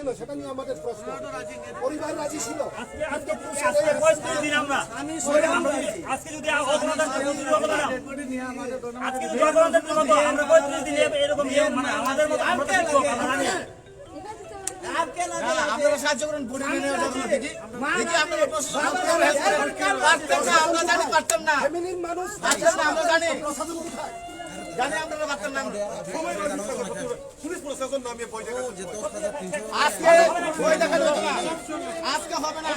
কেন সেটা নিয়ে আমাদের প্রশ্ন। পরিবার রাজি ছিল। আজকে দিন আমরা আজকে যদি আজকে যদি অগণতান্ত্রিক মতো আমরা 35 দিন এরকম মানে আমাদের মতো আমরা আপনারা সাহায্য করুন ভোট নিয়ে নেওয়ার জন্য দেখি আপনারা আমরা জানি পারতাম না ফ্যামিলির মানুষ আমরা জানি প্রশাসন কোথায়? জানি আপনারা পারতাম না পুলিশ প্রশাসন নামিয়ে পয়সা আজকে ওই দেখা যাবে না আজকে হবে না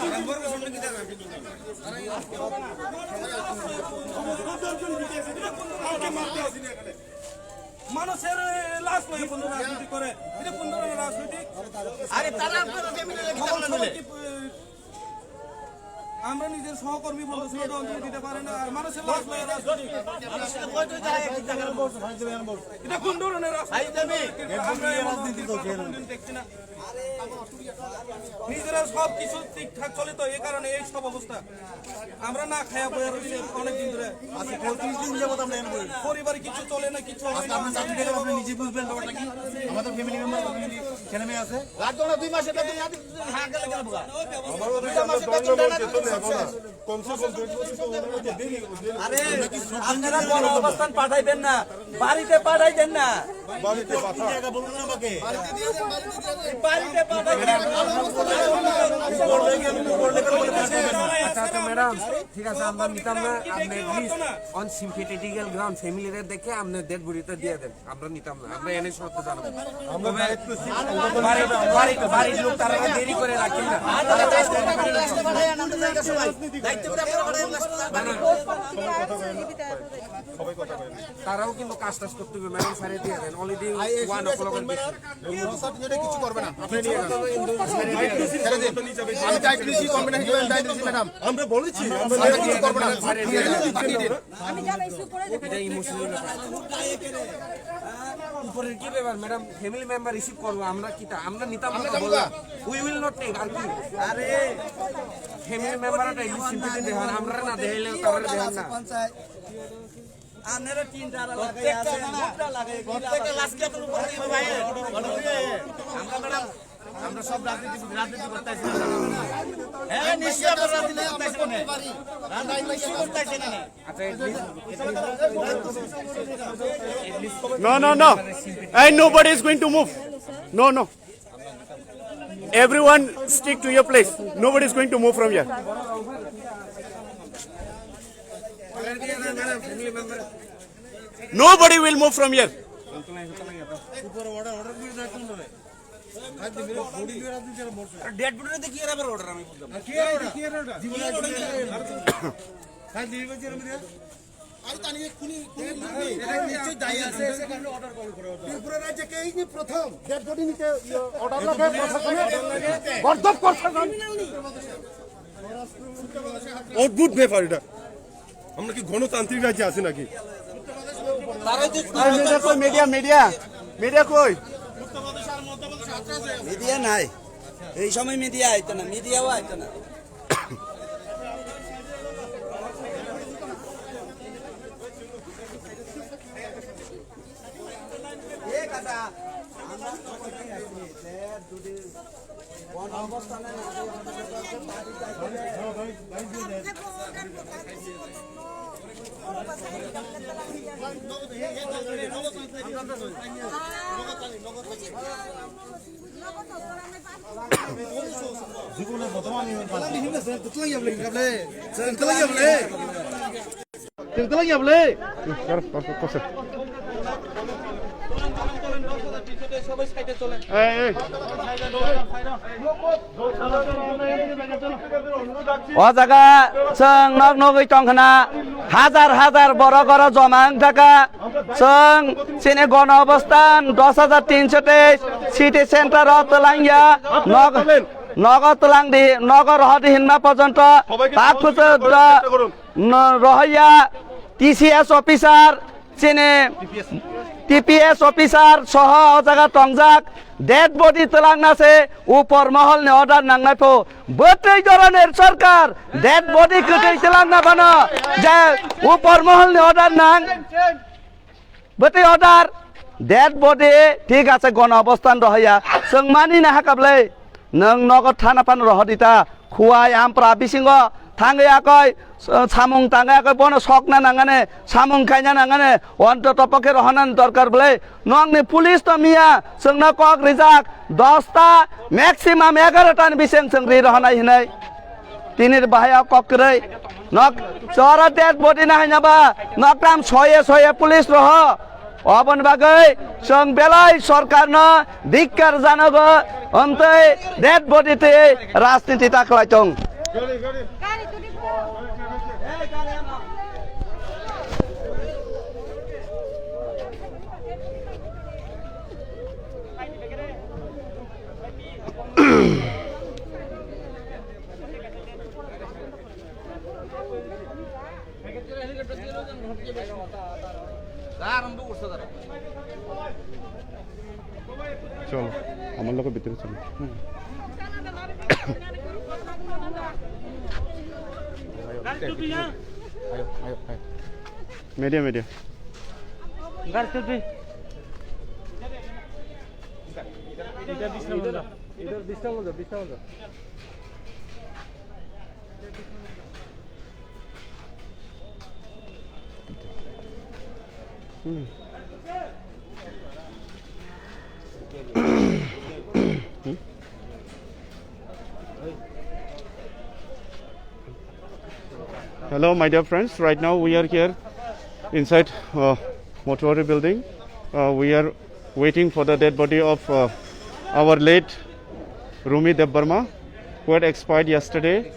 মানুষের লাশ লয়ে কোন রাজনীতি করে এটা কোন ধরনের রাজনীতি? আরে তারা আপনারা ফ্যামিলি খবর নিলে আমরা নিজের সহকর্মী বলতে অঞ্জলি দিতে পারে না আর মানুষের লাশ লয়ে রাজনীতি এটা কোন ধরনের রাজনীতি দেখছি না নিজেরা সব কিছু ঠিকঠাক চলে তো এই কারণে এই সব অবস্থা আমরা না খায়া বয়ে রয়েছে অনেকদিন ধরে পরিবারে কিছু চলে না কিছু হয় না আপনি নিজে বুঝবেন ব্যাপারটা কি আমাদের ফ্যামিলি মেম্বার ছেলে মেয়ে আছে রাত 2 মাস এটা তুমি হাঁ গেলে গেল বুঝা আরে আপনারা কোন অবস্থান পাঠাইবেন না বাড়িতে পাঠাইবেন না বাড়িতে জায়গা বলুন না আমাকে বাড়িতে পাঠাইবেন আচ্ছা ম্যাডাম ঠিক আছে আমরা নিতাম না আপনি অন সিম্পেথেটিক্যাল গ্রাউন্ড ফ্যামিলিরে দেখে আপনি ডেড বডিটা দিয়ে দেন আমরা নিতাম না আমরা এনে শর্ত জানাবো বাড়ির লোক তারা দেরি করে রাখেন না তারাও কিন্তু কাজ টাজ করতে হবে ম্যাডাম সারিয়ে দিয়ে দেন অলরেডি 1 o'clock কিছু করবে না আপনি নিয়ে আমি দায়িত্ব নিছি কম্বিনেশন ম্যাডাম আমরা বলেছি আমরা কিছু করব না আমি যাবে ইস্যু করে দেব এটা ইমোশনাল উপরের কি ব্যাপার ম্যাডাম ফ্যামিলি মেম্বার রিসিভ করবো আমরা কি আমরা নিতাম না উই উইল নট টেক আর কি আরে ফ্যামিলি মেম্বারটা এই সিম্পথি দেখান আমরা না দেখাইলে তারা দেখান না আপনারা তিনটা লাগাই আছে মুখটা লাগাই প্রত্যেকটা লাস্টকে তো উপরে দিবে ভাই আমরা ম্যাডাম আমরা সব রাজনীতি করতেছি হ্যাঁ নিশ্চয় আমরা রাজনীতি করতেছি না রাজনীতি করতেছি না No. And nobody is going to move. No. Everyone stick to your place. Nobody is going to move from here. Nobody will move from here. Dead বডিতে দেখি এর আবার অর্ডার আমি বুঝলাম ত্রিপুরা রাজ্যে কে এই প্রথম ডেড বডি নিতে অর্ডার লাগে প্রশাসনের বর্ধক প্রশাসন অদ্ভুত ব্যাপার এটা আমরা কি গণতান্ত্রিক রাজ্যে আছি নাকি মিডিয়া কই মিডিয়া নাই এই সময় মিডিয়া আইতো না মিডিয়াও আইতো না জীবনে প্রথম আমি ও জায়গা जों नग नगै टंखना हाजार बर जमा थाका जों सिने गण अवस्थान 10,323 सिटी सेंटर तलांगिया नगर तलांगि नगर हद हिन्ना पर्यंत रहिया टीसीएस ऑफिसर सिने टीपीएस ऑफिसर सह जगह टंगजाक डेड बडी तलांगनासे ऊपर महल ने ऑर्डर नांगनाय फो बत्रै धरनेर सरकार डेड बडी कतै तलांगना बानो जे ऊपर महल ने ऑर्डर नांग बत्रै ऑर्डर डेड बडी ठीक আছে गण अवस्थान रहिया जों मानिनो हाकाबलै नों नगद थानाफान रहदिता खुवाय आमप्रा बिसिंगो थांगैयाखै सामुं थांगैयाखै बनो सकना नांगाने सामुं खायना नांगाने अन्तत पक्षे रहनान दरकार बलै नंनि पुलिस तो मिया जोंना कक रिजाक 10टा मैक्सिमाम 11टा बिसें जों रि रहनाय हिनै तिनिर बाहाया ककरै नक चरा डेड बडी ना हायनाबा नकटाम सये पुलिस रह अबन बागै जों बेलाय सरकारनो धिक्कार जानोबो अन्तै डेड बडी ते राजनीति ताख्लायथों गाडी तुटी চলো আমার লোকের ভিতরে চলো media media Hello, my dear friends. Right now we are here inside Mortuary building. We are waiting for the dead body of our late Rumi Dev Burma, who had expired yesterday.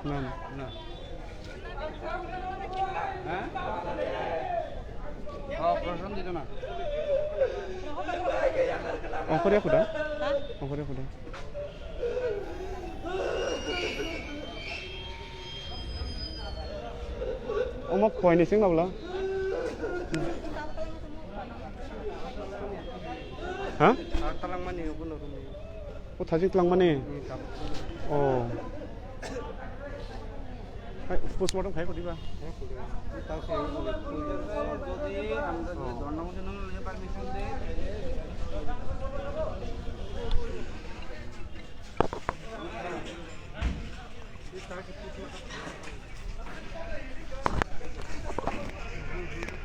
না না প্রশ্ন দিত না অংকৰে সোধা অংকৰে সোধা মোক খুৱাই নিছিল না বোলা হা তালাং মানে নতুন থাজি তালাং মানে অ পোস্টমর্টম খাই করিবা যদি আমরা ধর্ণামূলক পারমিশন দেয়